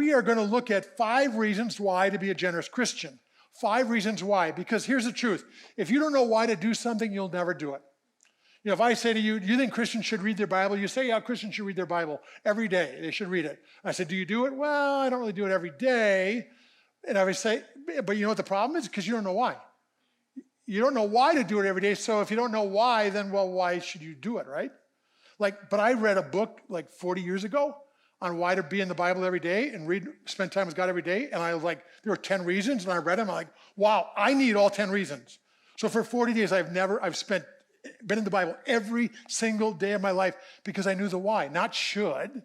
we are going to look at 5 reasons why to be a generous Christian. 5 reasons why, because here's the truth. If you don't know why to do something, you'll never do it. You know, if I say to you, do you think Christians should read their Bible? You say, yeah, Christians should read their Bible every day. They should read it. I said, do you do it? Well, I don't really do it every day. And I would say, but you know what the problem is? Because you don't know why. You don't know why to do it every day. So if you don't know why, then, well, why should you do it, right? But I read a book like 40 years ago on why to be in the Bible every day and spend time with God every day. And I was like, there were 10 reasons, and I read them. I'm like, wow, I need all 10 reasons. So for 40 days, I've been in the Bible every single day of my life because I knew the why. Not should.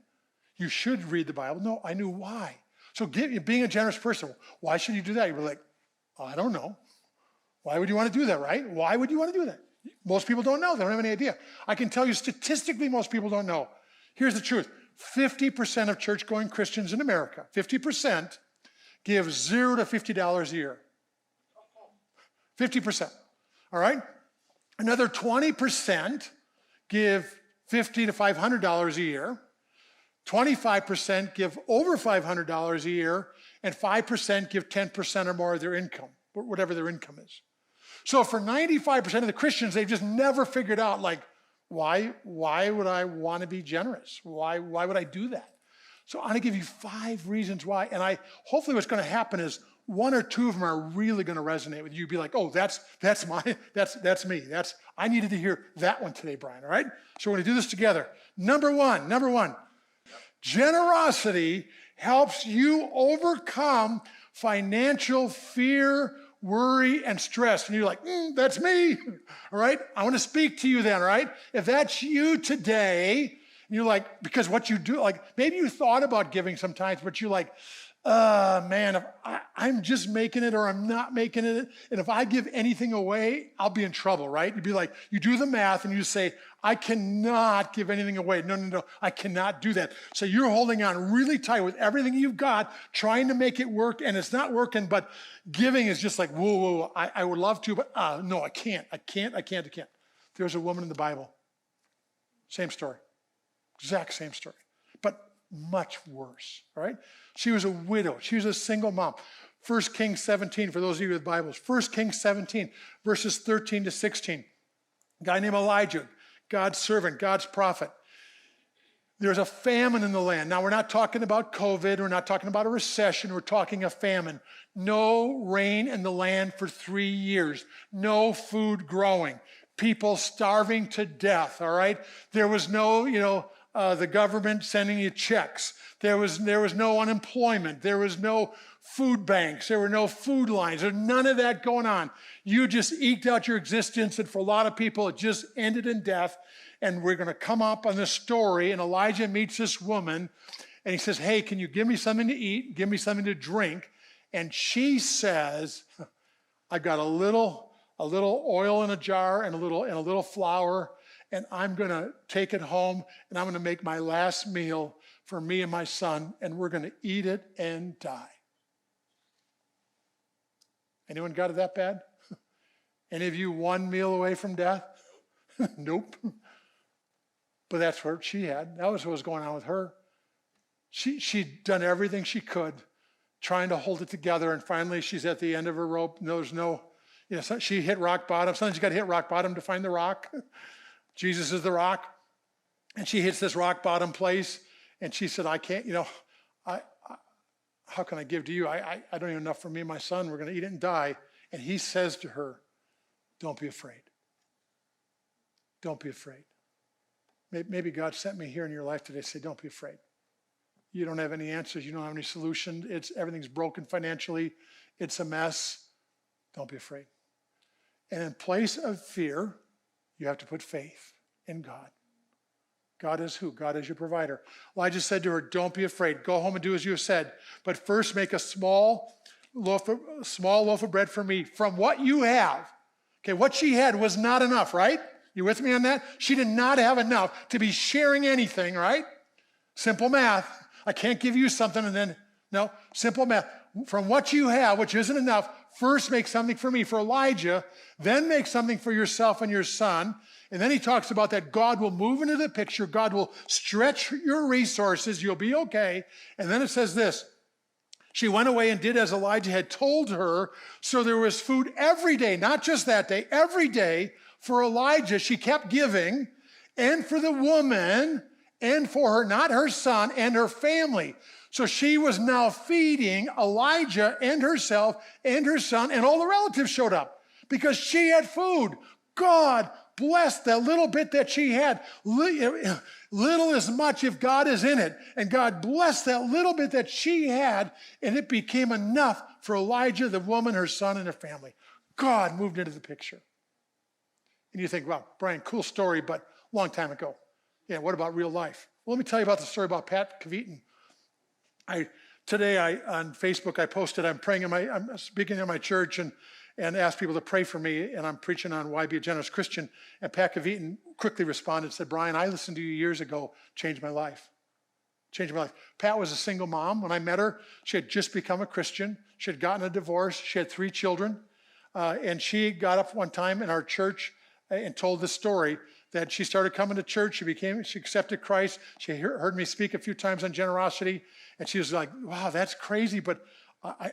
You should read the Bible. No, I knew why. So being a generous person, why should you do that? You'd be like, oh, I don't know. Why would you want to do that, right? Why would you want to do that? Most people don't know. They don't have any idea. I can tell you statistically, most people don't know. Here's the truth. 50% of church-going Christians in America, 50%, give $0 to $50 a year. 50%, all right? Another 20% give $50 to $500 a year. 25% give over $500 a year, and 5% give 10% or more of their income, whatever their income is. So for 95% of the Christians, they've just never figured out, like, why would I want to be generous? Why would I do that? So I'm going to give you 5 reasons why, and hopefully what's going to happen is 1 or 2 of them are really going to resonate with you. Be like, oh, that's me. I needed to hear that one today, Brian. All right. So we're going to do this together. Number one, generosity helps you overcome financial fear, worry, and stress. And you're like, that's me. All right. I want to speak to you then. All right. If that's you today, you're like, because what you do, like maybe you thought about giving sometimes, but you're like, man, if I'm just making it or I'm not making it, and if I give anything away, I'll be in trouble, right? You'd be like, you do the math and you say, I cannot give anything away. No, I cannot do that. So you're holding on really tight with everything you've got, trying to make it work, and it's not working, but giving is just like, whoa, I would love to, but no, I can't. There's a woman in the Bible, same story, exact same story, but much worse, all right? She was a widow. She was a single mom. 1 Kings 17, for those of you with Bibles, 1 Kings 17, verses 13 to 16. A guy named Elijah, God's servant, God's prophet. There's a famine in the land. Now, we're not talking about COVID. We're not talking about a recession. We're talking a famine. No rain in the land for 3 years. No food growing. People starving to death, all right? There was no, the government sending you checks. There was no unemployment. There was no food banks. There were no food lines. There's none of that going on. You just eked out your existence, and for a lot of people, it just ended in death. And we're going to come up on this story, and Elijah meets this woman, and he says, hey, can you give me something to eat? Give me something to drink. And she says, I've got a little oil in a jar and a little flour, and I'm going to take it home, and I'm going to make my last meal for me and my son, and we're going to eat it and die. Anyone got it that bad? Any of you 1 meal away from death? Nope. But that's what she had. That was what was going on with her. She'd done everything she could, trying to hold it together, and finally she's at the end of her rope. There's no, she hit rock bottom. Sometimes you got to hit rock bottom to find the rock. Jesus is the rock. And she hits this rock bottom place, and she said, I can't, how can I give to you? I don't even have enough for me and my son. We're going to eat it and die. And he says to her, don't be afraid. Don't be afraid. Maybe God sent me here in your life today to say, don't be afraid. You don't have any answers. You don't have any solution. Everything's broken financially. It's a mess. Don't be afraid. And in place of fear, you have to put faith in God. God is who? God is your provider. Elijah said to her, don't be afraid. Go home and do as you have said. But first make a small loaf of bread for me from what you have. Okay, what she had was not enough, right? You with me on that? She did not have enough to be sharing anything, right? Simple math. I can't give you something and then, no, simple math. From what you have, which isn't enough, first make something for me, for Elijah, then make something for yourself and your son. And then he talks about that God will move into the picture. God will stretch your resources. You'll be okay. And then it says this, She went away and did as Elijah had told her. So there was food every day, not just that day, every day for Elijah. She kept giving, and for the woman, and for her, not her son, and her family. So she was now feeding Elijah and herself and her son, and all the relatives showed up because she had food. God blessed that little bit that she had. Little is much if God is in it. And God blessed that little bit that she had, and it became enough for Elijah, the woman, her son, and her family. God moved into the picture. And you think, wow, Brian, cool story, but long time ago. Yeah, what about real life? Well, let me tell you about the story about Pat Kveton. Today on Facebook, I posted, I'm speaking in my church and asked people to pray for me, and I'm preaching on why be a generous Christian. And Pat Kveton quickly responded and said, Brian, I listened to you years ago, changed my life. Changed my life. Pat was a single mom. When I met her, she had just become a Christian. She had gotten a divorce. She had 3 children. And she got up one time in our church and told this story that she started coming to church. She accepted Christ. She heard me speak a few times on generosity. And she was like, wow, that's crazy, but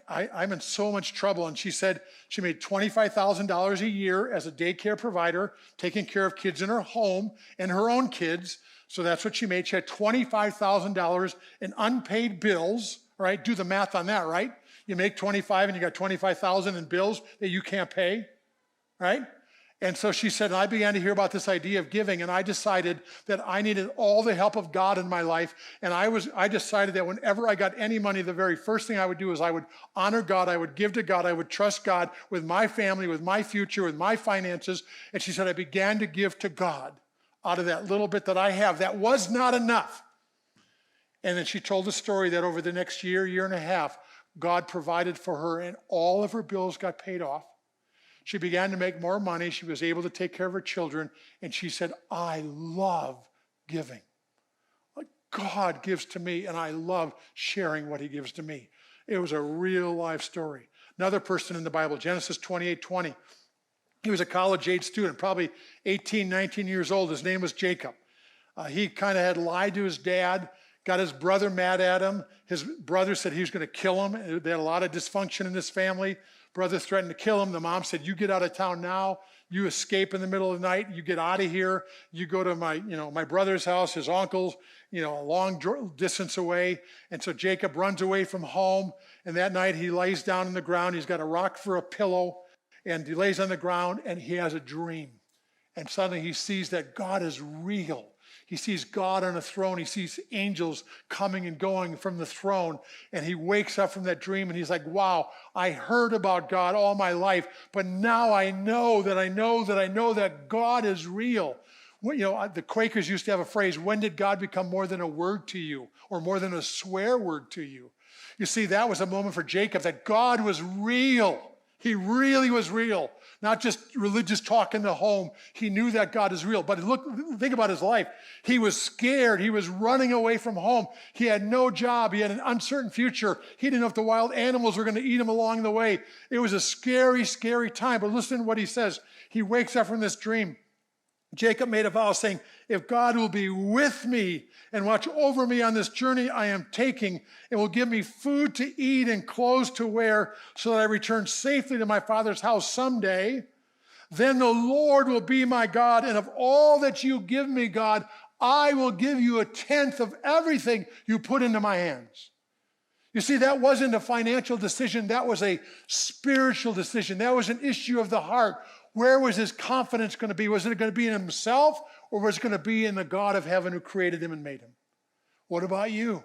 I'm in so much trouble. And she said she made $25,000 a year as a daycare provider, taking care of kids in her home and her own kids. So that's what she made. She had $25,000 in unpaid bills, right? Do the math on that, right? You make 25 and you got 25,000 in bills that you can't pay, right? And so she said, and I began to hear about this idea of giving, and I decided that I needed all the help of God in my life. And I decided that whenever I got any money, the very first thing I would do is I would honor God, I would give to God, I would trust God with my family, with my future, with my finances. And she said, I began to give to God out of that little bit that I have. That was not enough. And then she told the story that over the next year and a half, God provided for her, and all of her bills got paid off. She began to make more money. She was able to take care of her children. And she said, I love giving. God gives to me, and I love sharing what he gives to me. It was a real life story. Another person in the Bible, Genesis 28:20. He was a college-age student, probably 18, 19 years old. His name was Jacob. He kind of had lied to his dad, got his brother mad at him. His brother said he was going to kill him. They had a lot of dysfunction in this family. Brother threatened to kill him. The mom said, you get out of town now. You escape in the middle of the night. You get out of here. You go to my brother's house, his uncle's, a long distance away. And so Jacob runs away from home. And that night he lays down on the ground. He's got a rock for a pillow. And he lays on the ground and he has a dream. And suddenly he sees that God is real. He sees God on a throne. He sees angels coming and going from the throne. And he wakes up from that dream and he's like, wow, I heard about God all my life, but now I know that God is real. The Quakers used to have a phrase, when did God become more than a word to you or more than a swear word to you? You see, that was a moment for Jacob that God was real. He really was real. Not just religious talk in the home. He knew that God is real. But think about his life. He was scared. He was running away from home. He had no job. He had an uncertain future. He didn't know if the wild animals were going to eat him along the way. It was a scary, scary time. But listen to what he says. He wakes up from this dream. Jacob made a vow saying, if God will be with me and watch over me on this journey I am taking and will give me food to eat and clothes to wear so that I return safely to my father's house someday, then the Lord will be my God. And of all that you give me, God, I will give you 1/10 of everything you put into my hands. You see, that wasn't a financial decision. That was a spiritual decision. That was an issue of the heart. Where was his confidence going to be? Was it going to be in himself, or was it going to be in the God of heaven who created him and made him? What about you?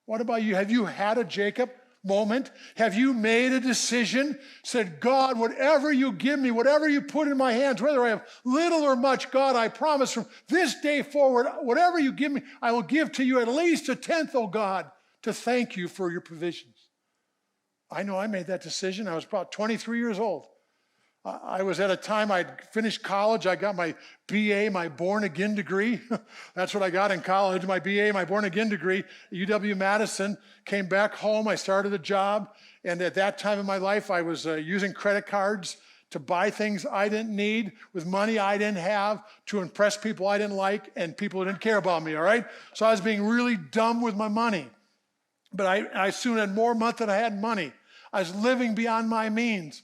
What about you? Have you had a Jacob moment? Have you made a decision? Said, God, whatever you give me, whatever you put in my hands, whether I have little or much, God, I promise from this day forward, whatever you give me, I will give to you at least 1/10, oh God, to thank you for your provisions. I know I made that decision. I was about 23 years old. I was at a time I'd finished college. I got my BA, my born-again degree. That's what I got in college, my BA, my born-again degree, UW-Madison. Came back home. I started a job. And at that time in my life, I was using credit cards to buy things I didn't need with money I didn't have to impress people I didn't like and people who didn't care about me, all right? So I was being really dumb with my money. But I soon had more month than I had money. I was living beyond my means.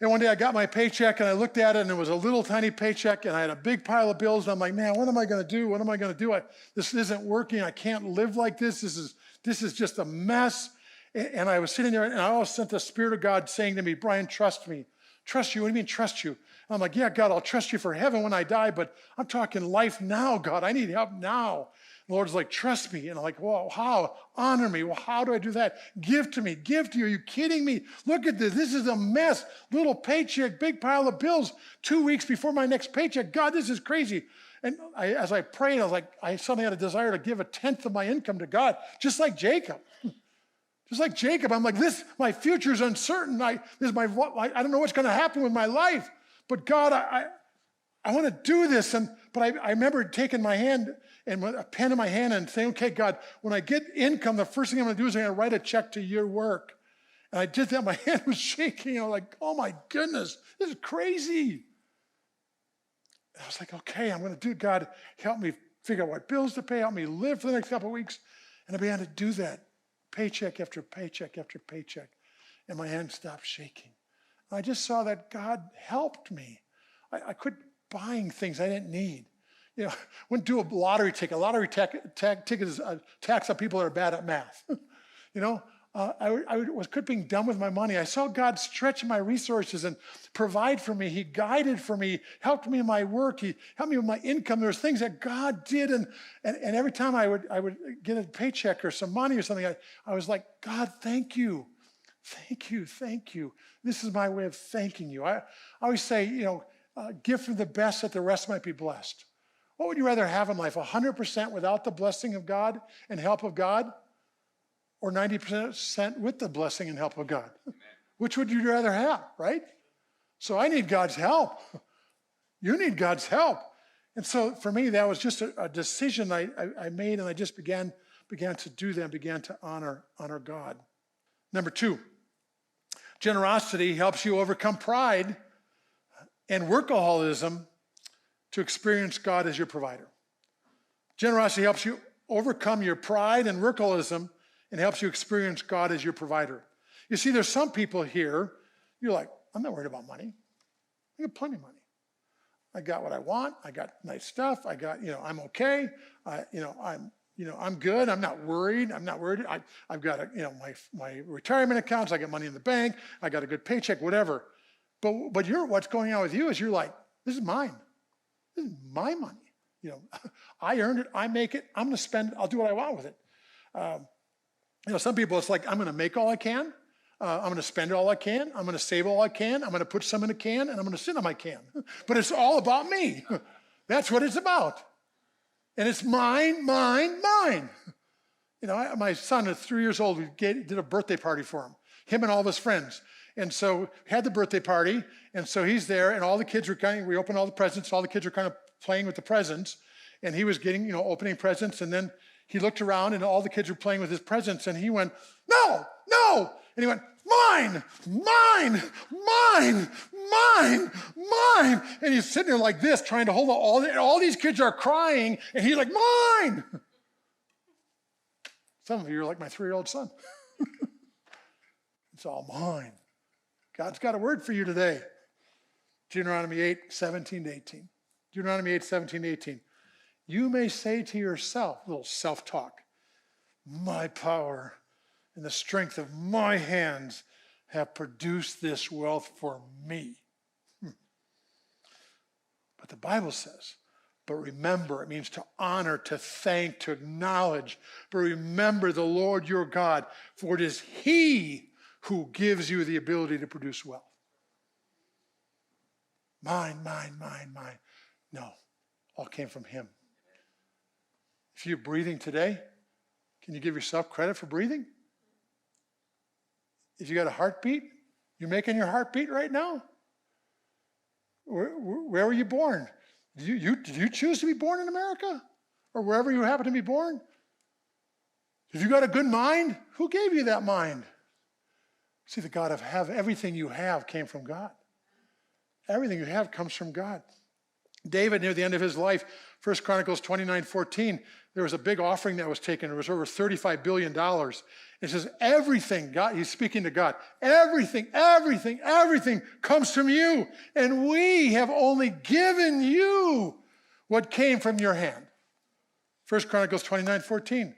And one day I got my paycheck and I looked at it and it was a little tiny paycheck and I had a big pile of bills and I'm like, man, what am I going to do? What am I going to do? This isn't working. I can't live like this. This is just a mess. And I was sitting there and I always sent the Spirit of God saying to me, Brian, trust me. Trust you? What do you mean trust you? And I'm like, yeah, God, I'll trust you for heaven when I die, but I'm talking life now, God. I need help now. The Lord's like, trust me. And I'm like, well, how? Honor me. Well, how do I do that? Give to me. Give to you. Are you kidding me? Look at this. This is a mess. Little paycheck, big pile of bills, 2 weeks before my next paycheck. God, this is crazy. And as I prayed, I was like, I suddenly had a desire to give 1/10 of my income to God, just like Jacob. Just like Jacob, I'm like, my future's uncertain. I don't know what's going to happen with my life. But God, I want to do this. But I remember taking my hand and a pen in my hand and saying, okay, God, when I get income, the first thing I'm going to do is I'm going to write a check to your work. And I did that. My hand was shaking. I'm like, oh my goodness, this is crazy. And I was like, okay, I'm going to do it. God, help me figure out what bills to pay. Help me live for the next couple of weeks. And I began to do that. Paycheck after paycheck after paycheck. And my hand stopped shaking. I just saw that God helped me. I quit buying things I didn't need. You know, wouldn't do a lottery ticket. A lottery ticket is a tax on people that are bad at math. You know, I was quit being dumb with my money. I saw God stretch my resources and provide for me. He guided for me, helped me in my work. He helped me with my income. There's things that God did, and every time I would get a paycheck or some money or something, I was like, God, thank you. Thank you, thank you. This is my way of thanking you. I always say, you know, give for the best that the rest might be blessed. What would you rather have in life, 100% without the blessing of God and help of God, or 90% with the blessing and help of God? Amen. Which would you rather have, right? So I need God's help. You need God's help. And so for me, that was just a decision I made, and I just began to do that, began to honor God. Number 2, generosity helps you overcome pride and workaholism to experience God as your provider. Generosity helps you overcome your pride and workaholism and helps you experience God as your provider. You see, there's some people here, you're like, I'm not worried about money. I got plenty of money. I got what I want. I got nice stuff. I got, I'm okay. I'm good. I'm not worried. I've got, my retirement accounts. I got money in the bank. I got a good paycheck, whatever. But what's going on with you is you're like, this is mine. This is my money. I earned it. I make it. I'm going to spend it. I'll do what I want with it. Some people, it's like, I'm going to make all I can. I'm going to spend all I can. I'm going to save all I can. I'm going to put some in a can, and I'm going to sit on my can. But it's all about me. That's what it's about. And it's mine, mine, mine. My son at 3 years old, we did a birthday party for him and all of his friends. And so had the birthday party, and so he's there, and all the kids were we opened all the presents, all the kids were kind of playing with the presents, and he was getting, opening presents, and then he looked around, and all the kids were playing with his presents, and he went, no, no, and he went, mine, mine, mine, mine, mine, and he's sitting there like this, trying to hold on, all these kids are crying, and he's like, mine. Some of you are like my 3-year-old son. It's all mine. God's got a word for you today. Deuteronomy 8:17-18. Deuteronomy 8:17-18. You may say to yourself, a little self-talk, my power and the strength of my hands have produced this wealth for me. But the Bible says, but remember, it means to honor, to thank, to acknowledge. But remember the Lord your God, for it is He who gives you the ability to produce wealth. Mine, mine, mine, mine. No, all came from Him. If you're breathing today, can you give yourself credit for breathing? If you got a heartbeat, you're making your heartbeat right now? Where were you born? Did you choose to be born in America? Or wherever you happen to be born? If you got a good mind, who gave you that mind? See, the God of heaven, everything you have came from God. Everything you have comes from God. David, near the end of his life, 1 Chronicles 29:14, there was a big offering that was taken. It was over $35 billion. It says, everything, God, he's speaking to God, everything comes from you. And we have only given you what came from your hand. 1 Chronicles 29:14.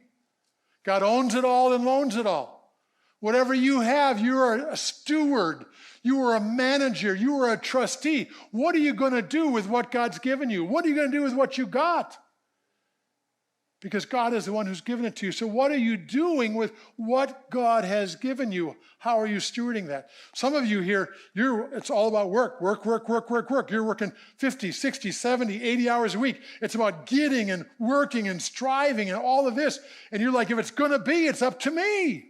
God owns it all and loans it all. Whatever you have, you are a steward. You are a manager. You are a trustee. What are you going to do with what God's given you? What are you going to do with what you got? Because God is the one who's given it to you. So what are you doing with what God has given you? How are you stewarding that? Some of you here, it's all about work. You're working 50, 60, 70, 80 hours a week. It's about getting and working and striving and all of this. And you're like, if it's going to be, it's up to me.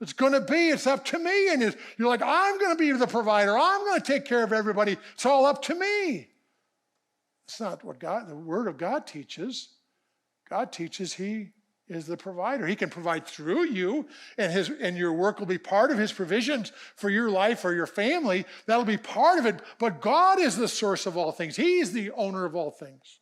It's going to be, it's up to me. And you're like, I'm going to be the provider. I'm going to take care of everybody. It's all up to me. It's not what the Word of God teaches. God teaches He is the provider. He can provide through you, and your work will be part of His provisions for your life or your family. That'll be part of it. But God is the source of all things. He's the owner of all things.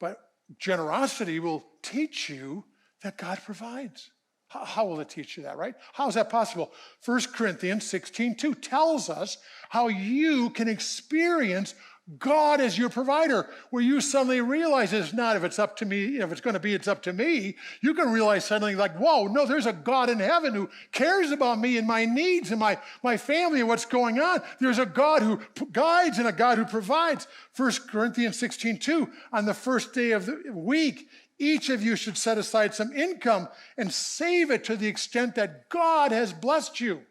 But generosity will teach you that God provides. How will it teach you that, right? How is that possible? 1 Corinthians 16:2 tells us how you can experience God as your provider, where you suddenly realize it's not if it's up to me, if it's going to be, it's up to me. You can realize suddenly like, whoa, no, there's a God in heaven who cares about me and my needs and my family and what's going on. There's a God who guides and a God who provides. 1 Corinthians 16:2, on the first day of the week, each of you should set aside some income and save it to the extent that God has blessed you.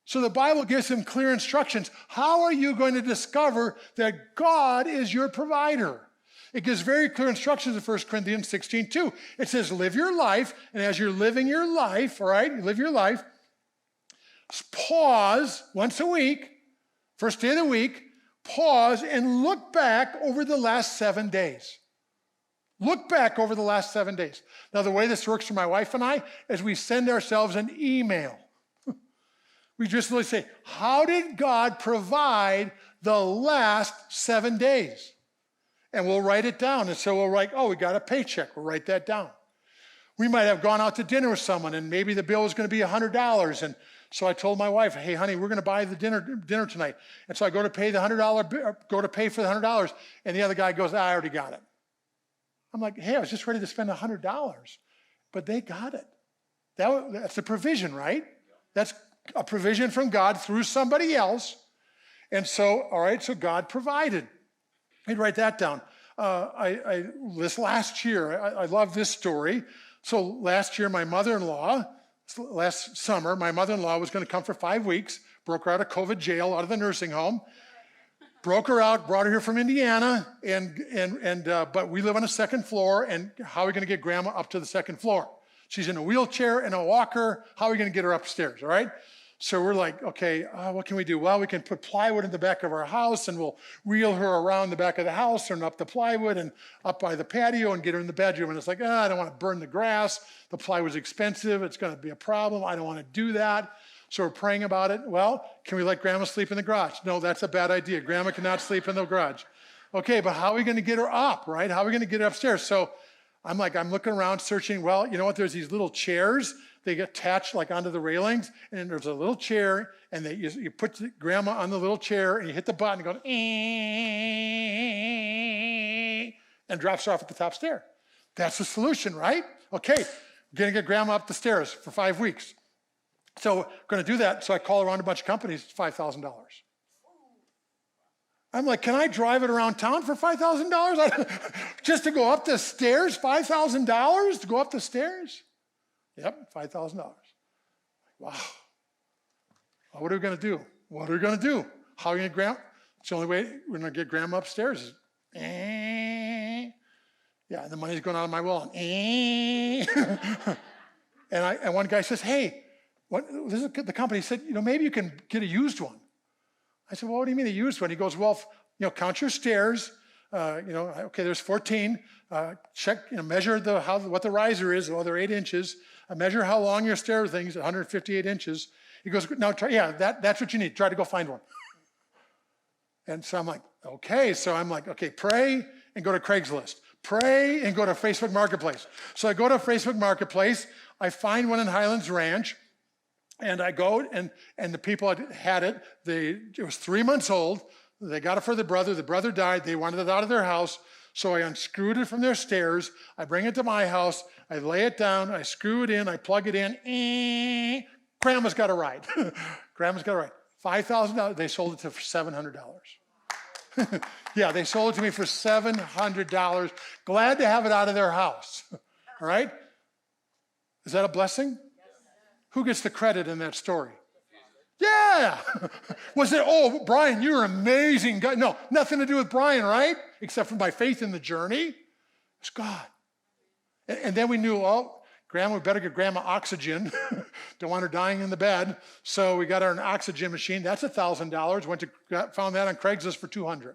So the Bible gives him clear instructions. How are you going to discover that God is your provider? It gives very clear instructions in 1 Corinthians 16:2. It says, live your life, and as you're living your life, all right, you live your life, pause once a week, first day of the week, pause and look back over the last 7 days. Look back over the last 7 days. Now, the way this works for my wife and I is we send ourselves an email. We just really say, how did God provide the last 7 days? And we'll write it down. And so we'll write, oh, we got a paycheck. We'll write that down. We might have gone out to dinner with someone, and maybe the bill was going to be $100. And so I told my wife, hey, honey, we're going to buy the dinner tonight. And so I go to pay for the $100. And the other guy goes, I already got it. I'm like, hey, I was just ready to spend $100. But they got it. That's a provision, right? That's a provision from God through somebody else. And so, all right, so God provided. I'd write that down. This last year, I love this story. So last year, last summer, my mother-in-law was going to come for 5 weeks, broke her out of COVID jail, out of the nursing home, broke her out, brought her here from Indiana, but we live on the second floor, and how are we going to get grandma up to the second floor? She's in a wheelchair and a walker. How are we going to get her upstairs, all right? So we're like, okay, what can we do? Well, we can put plywood in the back of our house, and we'll wheel her around the back of the house and up the plywood and up by the patio and get her in the bedroom. And it's like, I don't want to burn the grass. The plywood's expensive. It's going to be a problem. I don't want to do that. So we're praying about it. Well, can we let grandma sleep in the garage? No, that's a bad idea. Grandma cannot sleep in the garage. Okay, but how are we going to get her up, right? How are we going to get her upstairs? So I'm looking around searching. Well, you know what? There's these little chairs. They get attached like onto the railings, and there's a little chair, and you put grandma on the little chair, and you hit the button, and it goes, and drops her off at the top stair. That's the solution, right? Okay, we're going to get grandma up the stairs for 5 weeks. So we're going to do that. So I call around a bunch of companies, it's $5,000. I'm like, can I drive it around town for $5,000? Just to go up the stairs, $5,000 to go up the stairs? Yep, $5,000. Wow. Well, what are we going to do? What are we going to do? How are we going to get grandma? It's the only way we're going to get grandma upstairs. Yeah, the money's going out of my wallet. And one guy says, hey, the company said, maybe you can get a used one. I said, well, what do you mean a used one? He goes, well, count your stairs. Okay, there's 14. Check, measure what the riser is. Well, they're 8 inches. Measure how long your stair thing is, 158 inches. He goes, now try, that's what you need. Try to go find one. And so I'm like, okay. So I'm like, okay, pray and go to Craigslist. Pray and go to Facebook Marketplace. So I go to Facebook Marketplace. I find one in Highlands Ranch. And I go, and the people had it. It was 3 months old. They got it for the brother. The brother died. They wanted it out of their house. So I unscrewed it from their stairs. I bring it to my house. I lay it down. I screw it in. I plug it in. Grandma's got a ride. Grandma's got a ride. $5,000. They sold it to for $700. Yeah, they sold it to me for $700. Glad to have it out of their house. All right? Is that a blessing? Who gets the credit in that story? Yeah. Was it, oh, Brian, you're an amazing guy. No, nothing to do with Brian, right? Except for my faith in the journey. It's God. And then we knew, oh, Grandma, we better get Grandma oxygen. Don't want her dying in the bed. So we got her an oxygen machine. That's $1,000. Found that on Craigslist for $200.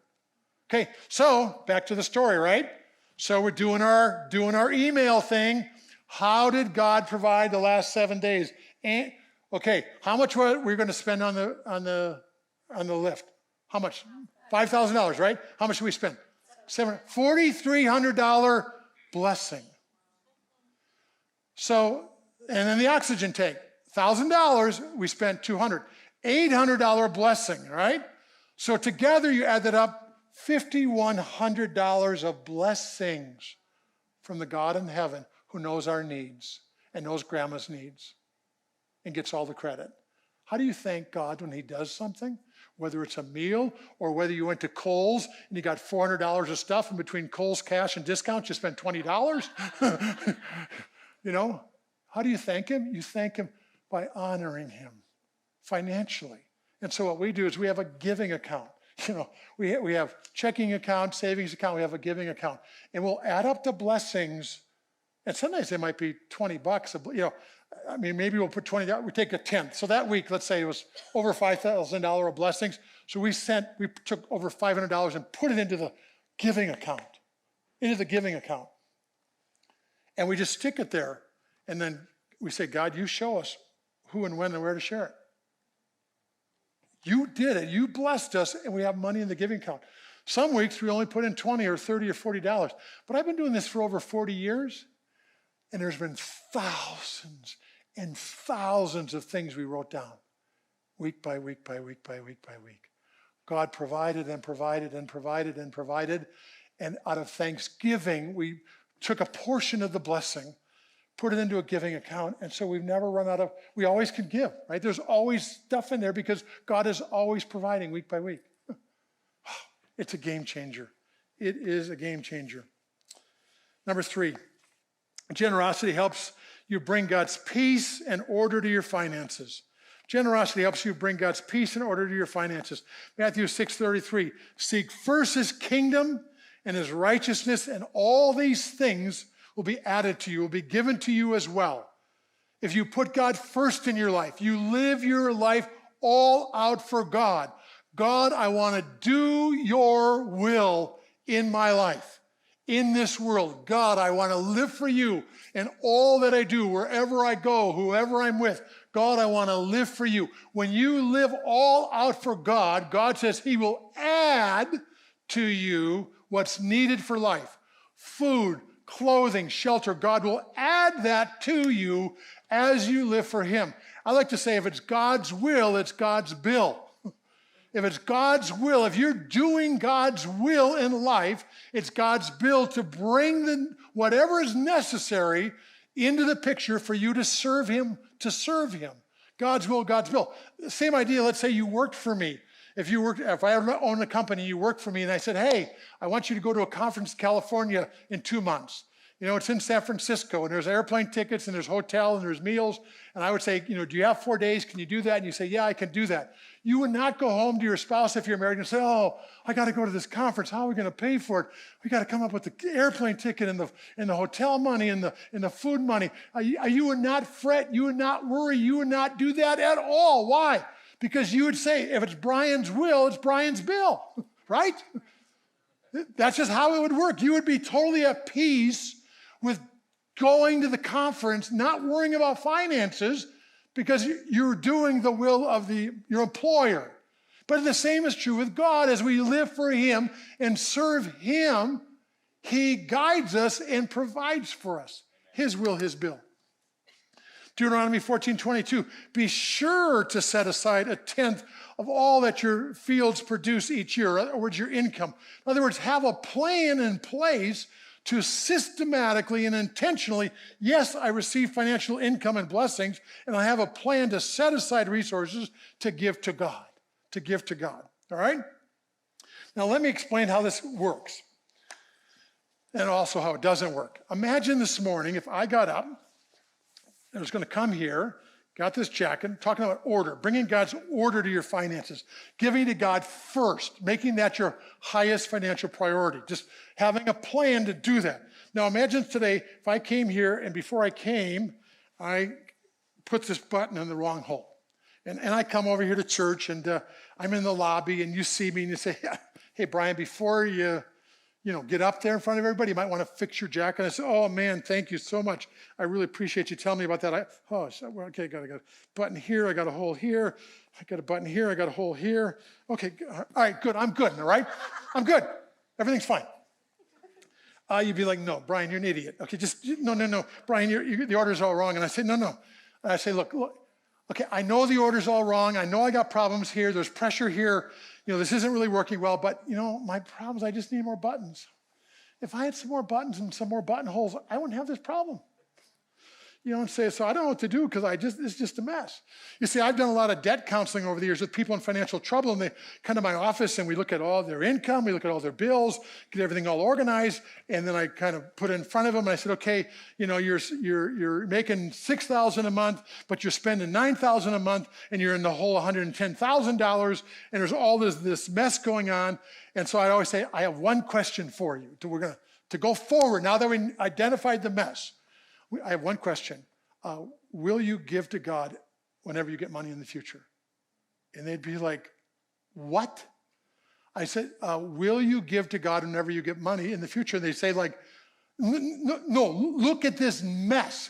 Okay, so back to the story, right? So we're doing our email thing. How did God provide the last 7 days? And, okay, how much were we going to spend on the lift? How much? $5,000, right? How much did we spend? $4,300 blessing. So, and then the oxygen tank, $1,000, we spent $200. $800 blessing, right? So together you add that up, $5,100 of blessings from the God in heaven who knows our needs and knows Grandma's needs and gets all the credit. How do you thank God when he does something? Whether it's a meal or whether you went to Kohl's and you got $400 of stuff, and between Kohl's cash and discount, you spent $20. You know, how do you thank him? You thank him by honoring him financially. And so what we do is we have a giving account. You know, we have checking account, savings account, we have a giving account. And we'll add up the blessings. And sometimes they might be $20. You know, I mean, maybe we'll put $20. We take a tenth. So that week, let's say it was over $5,000 of blessings. So we took over $500 and put it into the giving account. And we just stick it there. And then we say, God, you show us who and when and where to share it. You did it. You blessed us, and we have money in the giving account. Some weeks we only put in $20 or $30 or $40. But I've been doing this for over 40 years, and there's been thousands and thousands of things we wrote down, week by week by week by week by week. God provided and provided and provided and provided. And out of thanksgiving, we took a portion of the blessing, put it into a giving account, and so we've never run out of, we always can give, right? There's always stuff in there because God is always providing week by week. It's a game changer. It is a game changer. Number 3, generosity helps you bring God's peace and order to your finances. Generosity helps you bring God's peace and order to your finances. Matthew 6:33, seek first his kingdom and his righteousness, and all these things will be added to you, will be given to you as well. If you put God first in your life, you live your life all out for God. God, I want to do your will in my life, in this world. God, I want to live for you in all that I do, wherever I go, whoever I'm with. God, I want to live for you. When you live all out for God, God says he will add to you what's needed for life. Food, clothing, shelter. God will add that to you as you live for him. I like to say if it's God's will, it's God's bill. If it's God's will, if you're doing God's will in life, it's God's bill to bring whatever is necessary into the picture for you to serve him, God's will, God's bill. Same idea, let's say you worked for me. If I own a company, you work for me, and I said, hey, I want you to go to a conference in California in 2 months. You know, it's in San Francisco, and there's airplane tickets, and there's hotel, and there's meals. And I would say, you know, do you have 4 days? Can you do that? And you say, yeah, I can do that. You would not go home to your spouse if you're married and say, oh, I got to go to this conference. How are we going to pay for it? We got to come up with the airplane ticket and the hotel money and the food money. You would not fret. You would not worry. You would not do that at all. Why? Because you would say, if it's Brian's will, it's Brian's bill, right? That's just how it would work. You would be totally at peace with going to the conference, not worrying about finances, because you're doing the will of your employer. But the same is true with God. As we live for him and serve him, he guides us and provides for us. His will, his bill. Deuteronomy 14:22, be sure to set aside 1/10 of all that your fields produce each year. In other words, your income. In other words, have a plan in place to systematically and intentionally, yes, I receive financial income and blessings, and I have a plan to set aside resources to give to God, all right? Now, let me explain how this works and also how it doesn't work. Imagine this morning if I got up and I was going to come here, got this jacket, talking about order, bringing God's order to your finances, giving to God first, making that your highest financial priority, just having a plan to do that. Now imagine today, if I came here and before I came, I put this button in the wrong hole. And I come over here to church and I'm in the lobby and you see me and you say, hey, Brian, before you get up there in front of everybody, you might want to fix your jacket. I say, oh man, thank you so much. I really appreciate you telling me about that. Okay, I got a button here, I got a hole here, I got a button here, I got a hole here. Okay, all right, good, I'm good, all right? I'm good, everything's fine. You'd be like, no, Brian, you're an idiot. Okay, no, Brian, the order's all wrong. And I say, no. And I say, look, okay, I know the order's all wrong. I know I got problems here. There's pressure here. This isn't really working well, but my problems, I just need more buttons. If I had some more buttons and some more buttonholes, I wouldn't have this problem. And say, so I don't know what to do because it's just a mess. You see, I've done a lot of debt counseling over the years with people in financial trouble, and they come to my office and we look at all their income, we look at all their bills, get everything all organized, and then I kind of put it in front of them and I said, okay, you're making $6,000 a month, but you're spending $9,000 a month, and you're in the whole $110,000, and there's all this mess going on. And so I always say, I have one question for you. We're to go forward now that we identified the mess. I have one question. Will you give to God whenever you get money in the future? And they'd be like, what? I said, will you give to God whenever you get money in the future? And they say like, no, look at this mess.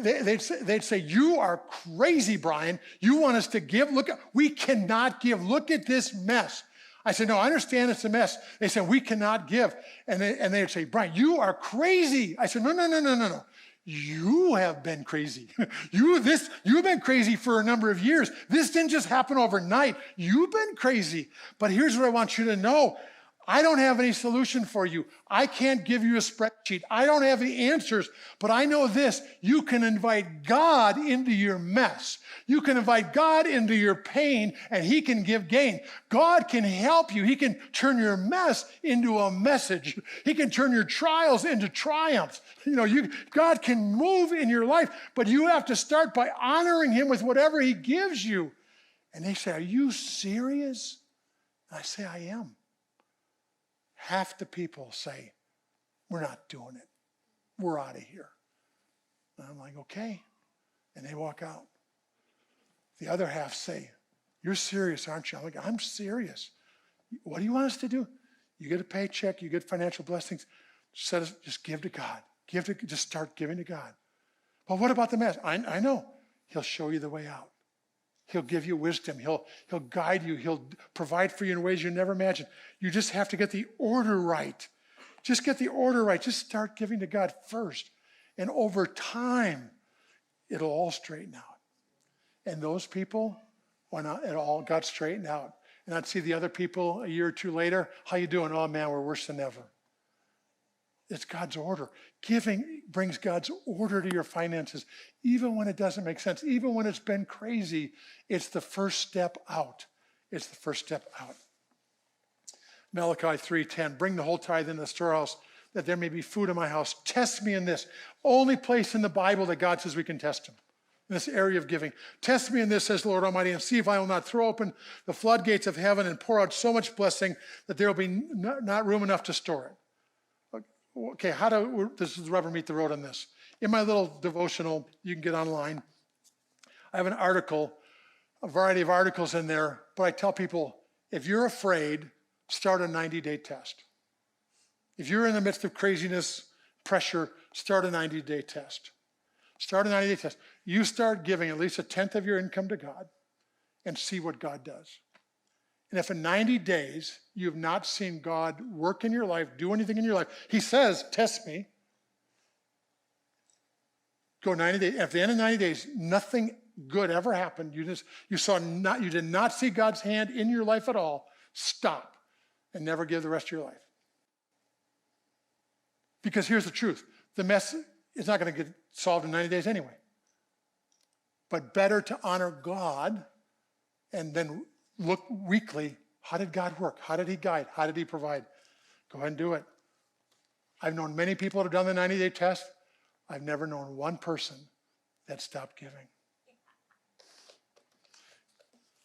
They'd say, you are crazy, Brian. You want us to give? Look, we cannot give. Look at this mess. I said, no, I understand it's a mess. They said, we cannot give. And they'd say, Brian, you are crazy. I said, no. You have been crazy. You've been crazy for a number of years. This didn't just happen overnight. You've been crazy. But here's what I want you to know. I don't have any solution for you. I can't give you a spreadsheet. I don't have the answers, but I know this. You can invite God into your mess. You can invite God into your pain, and he can give gain. God can help you. He can turn your mess into a message. He can turn your trials into triumphs. God can move in your life, but you have to start by honoring him with whatever he gives you. And they say, are you serious? And I say, I am. Half the people say, we're not doing it. We're out of here. And I'm like, okay. And they walk out. The other half say, you're serious, aren't you? I'm like, I'm serious. What do you want us to do? You get a paycheck, you get financial blessings. Just give to God. Just start giving to God. But what about the mess? I know. He'll show you the way out. He'll give you wisdom. He'll guide you. He'll provide for you in ways you never imagined. You just have to get the order right. Just get the order right. Just start giving to God first. And over time, it'll all straighten out. And those people, when it all got straightened out, and I'd see the other people a year or two later, how you doing? Oh man, we're worse than ever. It's God's order. Giving brings God's order to your finances, even when it doesn't make sense, even when it's been crazy. It's the first step out. It's the first step out. Malachi 3:10, bring the whole tithe into the storehouse, that there may be food in my house. Test me in this. Only place in the Bible that God says we can test him. In this area of giving. Test me in this, says the Lord Almighty, and see if I will not throw open the floodgates of heaven and pour out so much blessing that there will be not room enough to store it. Okay, this is the rubber meet the road on this. In my little devotional, you can get online, I have an article, a variety of articles in there, but I tell people, if you're afraid, start a 90-day test. If you're in the midst of craziness, pressure, start a 90-day test. Start a 90-day test. You start giving at least 1/10 of your income to God and see what God does. And if in 90 days you have not seen God work in your life, do anything in your life, he says, test me. Go 90 days. At the end of 90 days, nothing good ever happened. You did not see God's hand in your life at all. Stop and never give the rest of your life. Because here's the truth. The mess is not going to get solved in 90 days anyway. But better to honor God and then look weekly. How did God work? How did he guide? How did he provide? Go ahead and do it. I've known many people that have done the 90-day test. I've never known one person that stopped giving.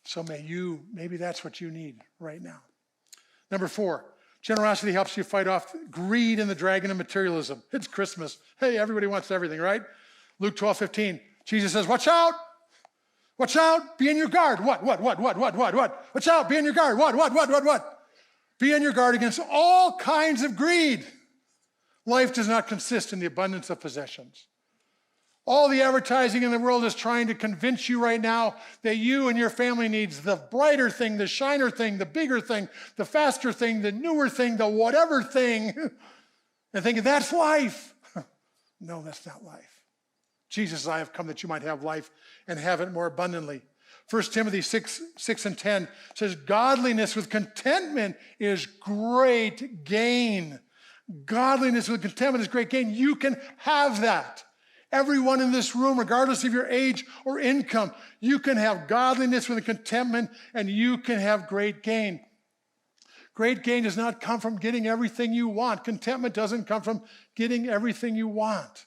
So maybe that's what you need right now. Number 4, generosity helps you fight off greed and the dragon of materialism. It's Christmas. Hey, everybody wants everything, right? Luke 12:15. Jesus says, watch out. Watch out. Be on your guard. What? Watch out. Be on your guard. What? Be on your guard against all kinds of greed. Life does not consist in the abundance of possessions. All the advertising in the world is trying to convince you right now that you and your family needs the brighter thing, the shiner thing, the bigger thing, the faster thing, the newer thing, the whatever thing, and thinking that's life. No, that's not life. Jesus says, I have come that you might have life and have it more abundantly. 1 Timothy 6:10 says, godliness with contentment is great gain. Godliness with contentment is great gain. You can have that. Everyone in this room, regardless of your age or income, you can have godliness with contentment and you can have great gain. Great gain does not come from getting everything you want. Contentment doesn't come from getting everything you want.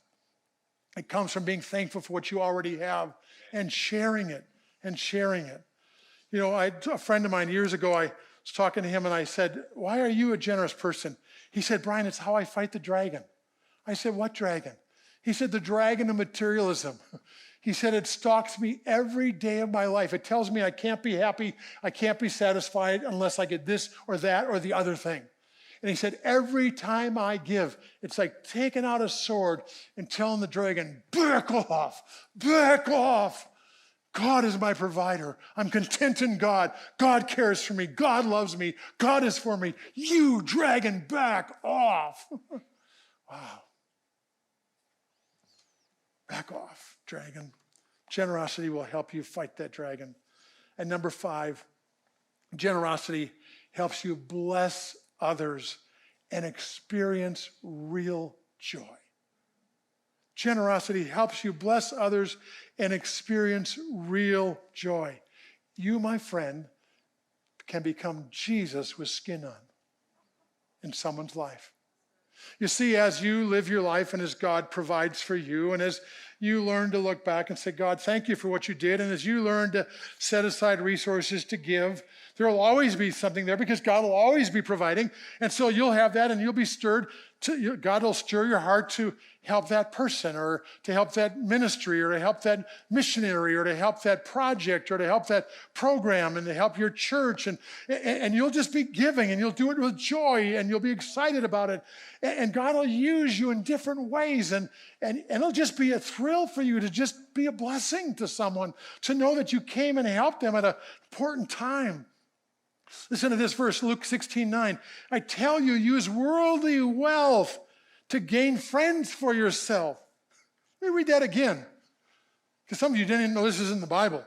It comes from being thankful for what you already have and sharing it. You know, a friend of mine years ago, I was talking to him and I said, why are you a generous person? He said, Brian, it's how I fight the dragon. I said, what dragon? He said, the dragon of materialism. He said, it stalks me every day of my life. It tells me I can't be happy, I can't be satisfied unless I get this or that or the other thing. And he said, every time I give, it's like taking out a sword and telling the dragon, back off. God is my provider. I'm content in God. God cares for me. God loves me. God is for me. You, dragon, back off. Wow. Back off, dragon. Generosity will help you fight that dragon. And number 5, generosity helps you bless others and experience real joy. Generosity helps you bless others and experience real joy. You, my friend, can become Jesus with skin on in someone's life. You see, as you live your life and as God provides for you, and as you learn to look back and say, God, thank you for what you did, and as you learn to set aside resources to give, there will always be something there because God will always be providing. And so you'll have that and you'll be stirred. God will stir your heart to help that person or to help that ministry or to help that missionary or to help that project or to help that program and to help your church. And you'll just be giving and you'll do it with joy and you'll be excited about it. And God will use you in different ways. And it'll just be a thrill for you to just be a blessing to someone, to know that you came and helped them at an important time. Listen to this verse, Luke 16:9. I tell you, use worldly wealth to gain friends for yourself. Let me read that again, because some of you didn't even know this is in the Bible.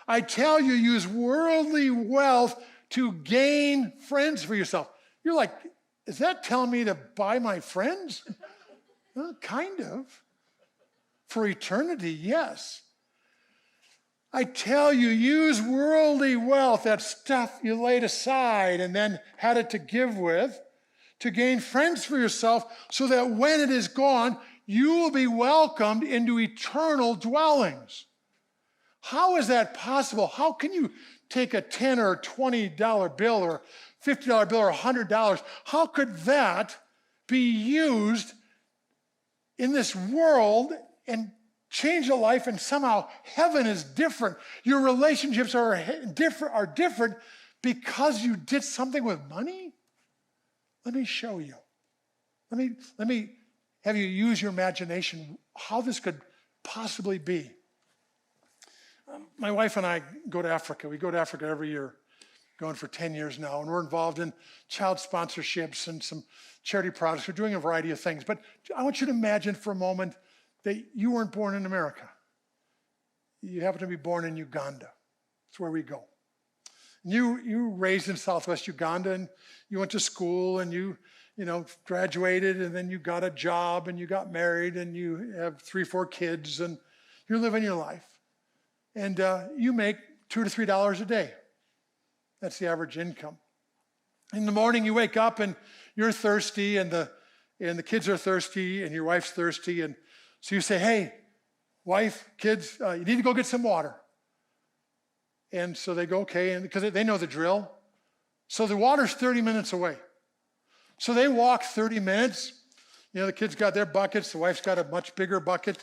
I tell you, use worldly wealth to gain friends for yourself. You're like, is that telling me to buy my friends? Well, kind of. For eternity, yes. I tell you, use worldly wealth, that stuff you laid aside and then had it to give with, to gain friends for yourself so that when it is gone, you will be welcomed into eternal dwellings. How is that possible? How can you take a $10 or $20 bill or $50 bill or $100? How could that be used in this world and change a life, and somehow heaven is different? Your relationships are different because you did something with money? Let me show you. Let me have you use your imagination how this could possibly be. My wife and I go to Africa. We go to Africa every year. going for 10 years now, and we're involved in child sponsorships and some charity projects. We're doing a variety of things. But I want you to imagine for a moment that you weren't born in America. You happen to be born in Uganda. That's where we go. You were raised in Southwest Uganda, and you went to school, and you graduated, and then you got a job, and you got married, and you have 3, 4 kids, and you're living your life. And you make $2 to $3 a day. That's the average income. In the morning, you wake up, and you're thirsty, and the kids are thirsty, and your wife's thirsty, and so you say, hey, wife, kids, you need to go get some water. And so they go, okay, and because they know the drill. So the water's 30 minutes away. So they walk 30 minutes. The kids got their buckets. The wife's got a much bigger bucket.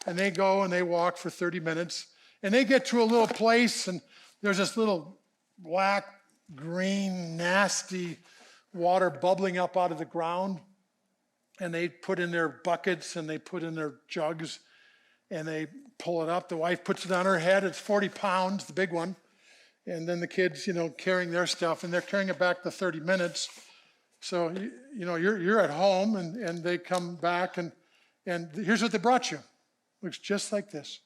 And they go and they walk for 30 minutes. And they get to a little place, and there's this little black, green, nasty water bubbling up out of the ground. And they put in their buckets, and they put in their jugs, and they pull it up. The wife puts it on her head. It's 40 pounds, the big one. And then the kids, carrying their stuff, and they're carrying it back the 30 minutes. So, you're at home, and they come back, and here's what they brought you. Looks just like this.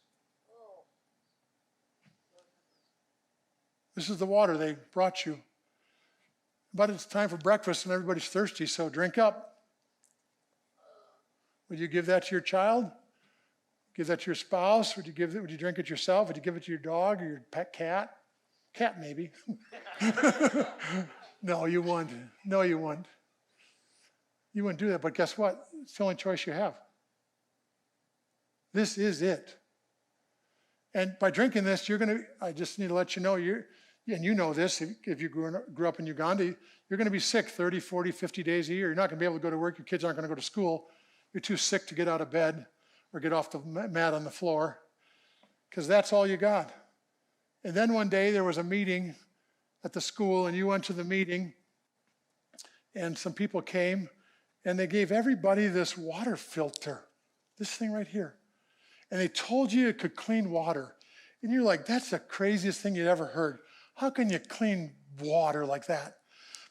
This is the water they brought you. But it's time for breakfast, and everybody's thirsty, so drink up. Would you give that to your child? Give that to your spouse? Would you drink it yourself? Would you give it to your dog or your pet cat? Cat, maybe. No, you wouldn't. No, you wouldn't. You wouldn't do that, but guess what? It's the only choice you have. This is it. And by drinking this, I just need to let you know, and you know this, if you grew up in Uganda, you're going to be sick 30, 40, 50 days a year. You're not going to be able to go to work. Your kids aren't going to go to school. You're too sick to get out of bed or get off the mat on the floor, because that's all you got. And then one day there was a meeting at the school, and you went to the meeting, and some people came, and they gave everybody this water filter, this thing right here. And they told you it could clean water. And you're like, that's the craziest thing you'd ever heard. How can you clean water like that?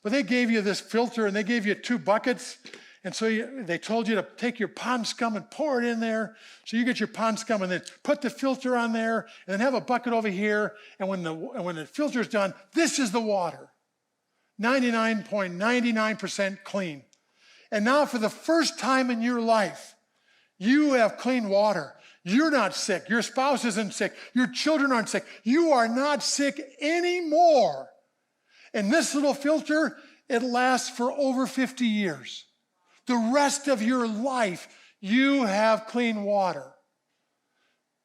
But they gave you this filter, and they gave you 2 buckets. And so they told you to take your pond scum and pour it in there. So you get your pond scum and then put the filter on there, and then have a bucket over here. And when the filter's done, this is the water. 99.99% clean. And now for the first time in your life, you have clean water. You're not sick. Your spouse isn't sick. Your children aren't sick. You are not sick anymore. And this little filter, it lasts for over 50 years. The rest of your life, you have clean water.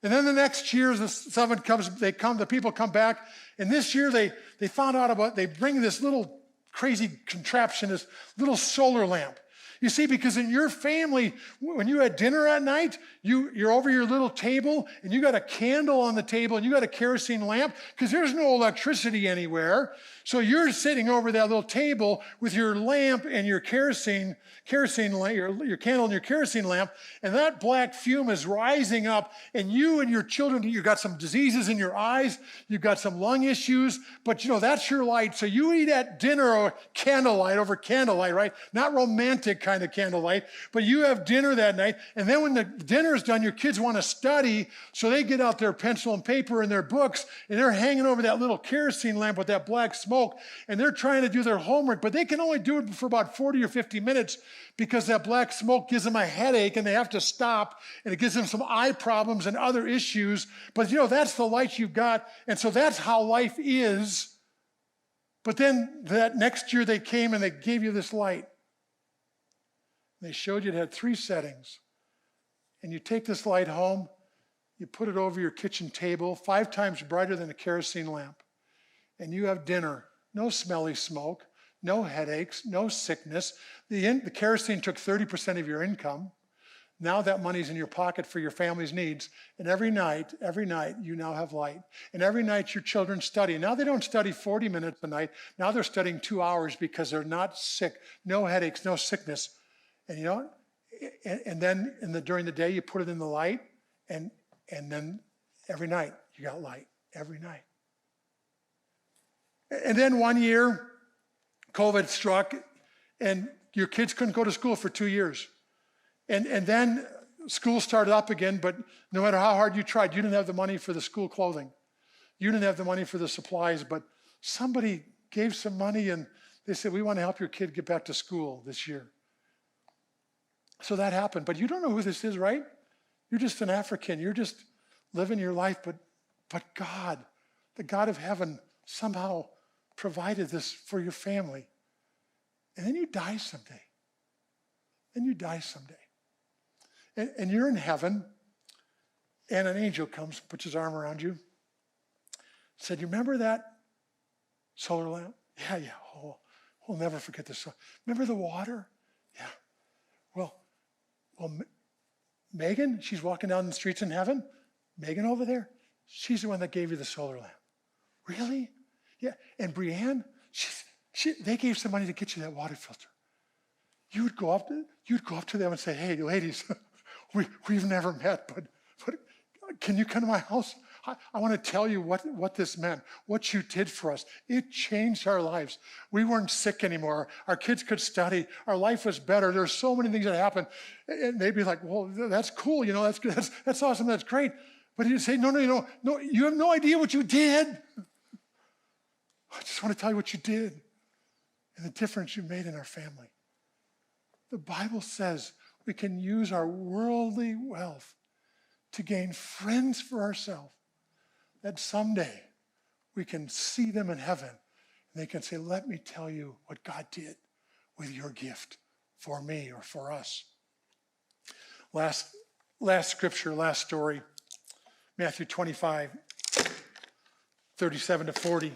And then the next year, the people come back, and this year they found out they bring this little crazy contraption, this little solar lamp. You see, because in your family, when you had dinner at night, you're over your little table, and you got a candle on the table, and you got a kerosene lamp, because there's no electricity anywhere. So you're sitting over that little table with your lamp and your kerosene your candle and your kerosene lamp, and that black fume is rising up, and you and your children, you've got some diseases in your eyes, you've got some lung issues, but that's your light. So you eat at dinner or candlelight over candlelight, right? Not romantic kind of candlelight, but you have dinner that night, and then when the dinner is done, your kids want to study, so they get out their pencil and paper and their books, and they're hanging over that little kerosene lamp with that black smoke, and they're trying to do their homework, but they can only do it for about 40 or 50 minutes because that black smoke gives them a headache, and they have to stop, and it gives them some eye problems and other issues. But that's the light you've got, and so that's how life is. But then that next year they came and they gave you this light. They showed you it had 3 settings. And you take this light home, you put it over your kitchen table, 5 times brighter than a kerosene lamp. And you have dinner. No smelly smoke, no headaches, no sickness. The kerosene took 30% of your income. Now that money's in your pocket for your family's needs. And every night, you now have light. And every night your children study. Now they don't study 40 minutes a night. Now they're studying 2 hours because they're not sick. No headaches, no sickness. And and then during the day you put it in the light, and then every night you got light. Every night. And then one year, COVID struck, and your kids couldn't go to school for 2 years. And then school started up again, but no matter how hard you tried, you didn't have the money for the school clothing. You didn't have the money for the supplies, but somebody gave some money and they said, we want to help your kid get back to school this year. So that happened. But you don't know who this is, right? You're just an African. You're just living your life, but God, the God of heaven, somehow provided this for your family. And then you die someday. And you're in heaven, and an angel comes, puts his arm around you, said, you remember that solar lamp? Yeah. Oh, we'll never forget this. Remember the water? Yeah. Well, Megan, she's walking down the streets in heaven. Megan over there, she's the one that gave you the solar lamp. Really? Yeah. And Brianne, they gave some money to get you that water filter. You'd go up to them and say, hey, ladies, we've never met, but can you come to my house? I want to tell you what this meant, what you did for us. It changed our lives. We weren't sick anymore. Our kids could study. Our life was better. There's so many things that happened. And they'd be like, well, that's cool. That's good. That's awesome. That's great. But he'd say, no, you have no idea what you did. I just want to tell you what you did and the difference you made in our family. The Bible says we can use our worldly wealth to gain friends for ourselves, that someday we can see them in heaven and they can say, let me tell you what God did with your gift for me or for us. Last scripture, last story, Matthew 25, 37 to 40.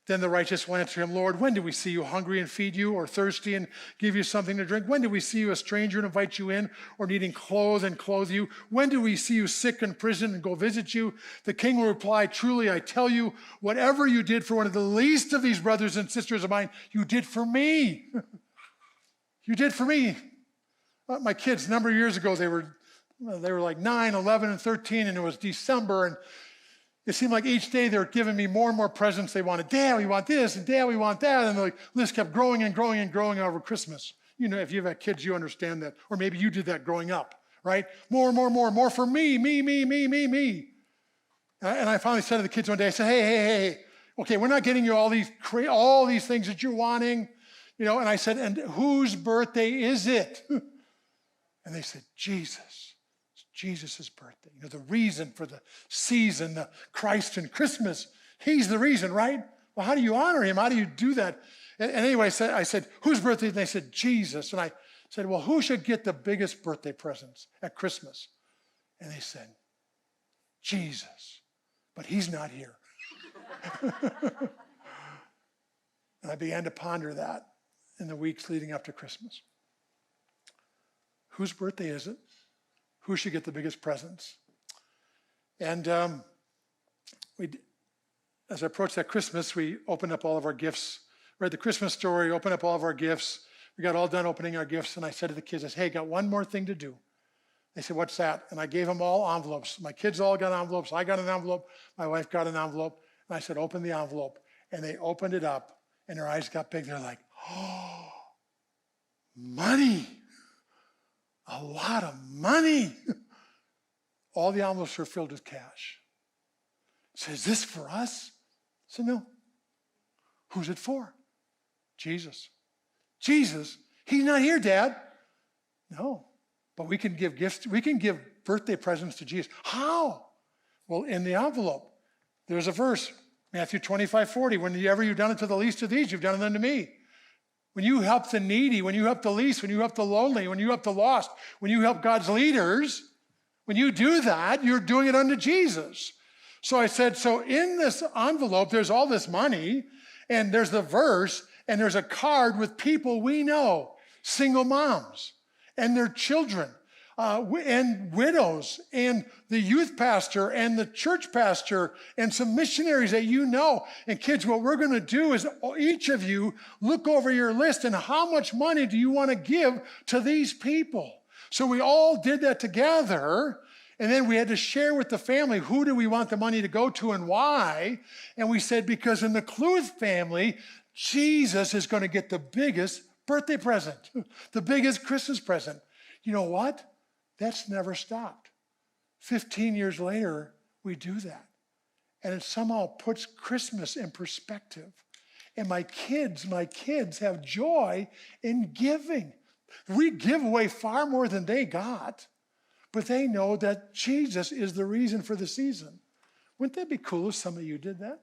Then the righteous will answer him, Lord, when do we see you hungry and feed you, or thirsty and give you something to drink? When do we see you a stranger and invite you in, or needing clothes and clothe you? When do we see you sick in prison and go visit you? The king will reply, truly, I tell you, whatever you did for one of the least of these brothers and sisters of mine, you did for me. You did for me. My kids, a number of years ago, they were like 9, 11, and 13, and it was December, and it seemed like each day they were giving me more and more presents. They wanted, Dad, we want this, and Dad, we want that. And the list kept growing and growing and growing over Christmas. If you've had kids, you understand that. Or maybe you did that growing up, right? More for me. And I finally said to the kids one day, I said, hey, okay, we're not getting you all these things that you're wanting. And I said, and whose birthday is it? And they said, Jesus. Jesus' birthday. The reason for the season, the Christ and Christmas. He's the reason, right? Well, how do you honor him? How do you do that? And anyway, I said, whose birthday? And they said, Jesus. And I said, well, who should get the biggest birthday presents at Christmas? And they said, Jesus. But he's not here. And I began to ponder that in the weeks leading up to Christmas. Whose birthday is it? Who should get the biggest presents? And as I approached that Christmas, we opened up all of our gifts, read the Christmas story, opened up all of our gifts. We got all done opening our gifts, and I said to the kids, I said, hey, got one more thing to do. They said, what's that? And I gave them all envelopes. My kids all got envelopes. I got an envelope. My wife got an envelope. And I said, open the envelope. And they opened it up, and their eyes got big. They're like, oh, money. A lot of money. All the envelopes were filled with cash. So is this for us? I said, no. Who's it for? Jesus. Jesus? He's not here, Dad. No. But we can give gifts. We can give birthday presents to Jesus. How? Well, in the envelope, there's a verse, Matthew 25:40. Whenever you've done it to the least of these, you've done it unto me. When you help the needy, when you help the least, when you help the lonely, when you help the lost, when you help God's leaders, when you do that, you're doing it unto Jesus. So I said, so in this envelope, there's all this money, and there's the verse, and there's a card with people we know, single moms, and their children, and widows, and the youth pastor, and the church pastor, and some missionaries that you know. And kids, what we're going to do is each of you look over your list and how much money do you want to give to these people? So we all did that together, And then we had to share with the family, who do we want the money to go to and why? And we said, because in the Kluth family, Jesus is going to get the biggest birthday present, the biggest Christmas present. You know what? That's never stopped. 15 years later, we do that. And it somehow puts Christmas in perspective. And my kids have joy in giving. We give away far more than they got, but they know that Jesus is the reason for the season. Wouldn't that be cool if some of you did that?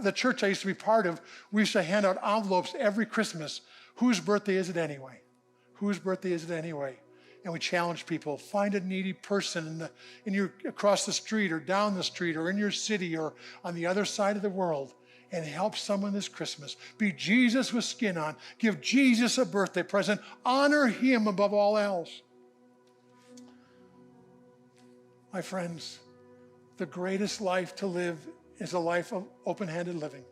The church I used to be part of, we used to hand out envelopes every Christmas. Whose birthday is it anyway? Whose birthday is it anyway? And we challenge people, find a needy person in your across the street or down the street or in your city or on the other side of the world and help someone this Christmas. Be Jesus with skin on. Give Jesus a birthday present. Honor him above all else. My friends, the greatest life to live is a life of open-handed living.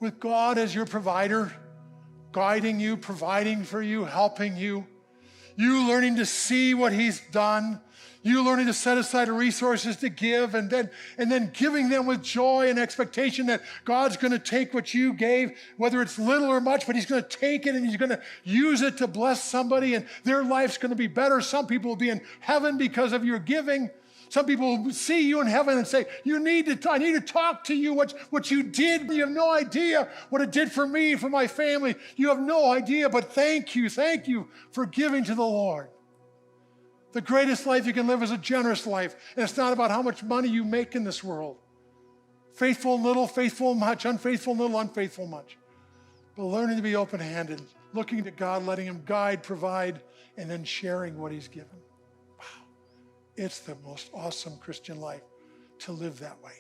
With God as your provider, guiding you, providing for you, helping you, you learning to see what he's done, you learning to set aside resources to give, and then giving them with joy and expectation that God's going to take what you gave, whether it's little or much, but he's going to take it and he's going to use it to bless somebody, and their life's going to be better. Some people will be in heaven because of your giving. Some people will see you in heaven and say, I need to talk to you, what you did. You have no idea what it did for me, for my family. You have no idea, but thank you for giving to the Lord. The greatest life you can live is a generous life, and it's not about how much money you make in this world. Faithful in little, faithful in much, unfaithful in little, unfaithful in much. But learning to be open-handed, looking to God, letting him guide, provide, and then sharing what he's given. It's the most awesome Christian life to live that way.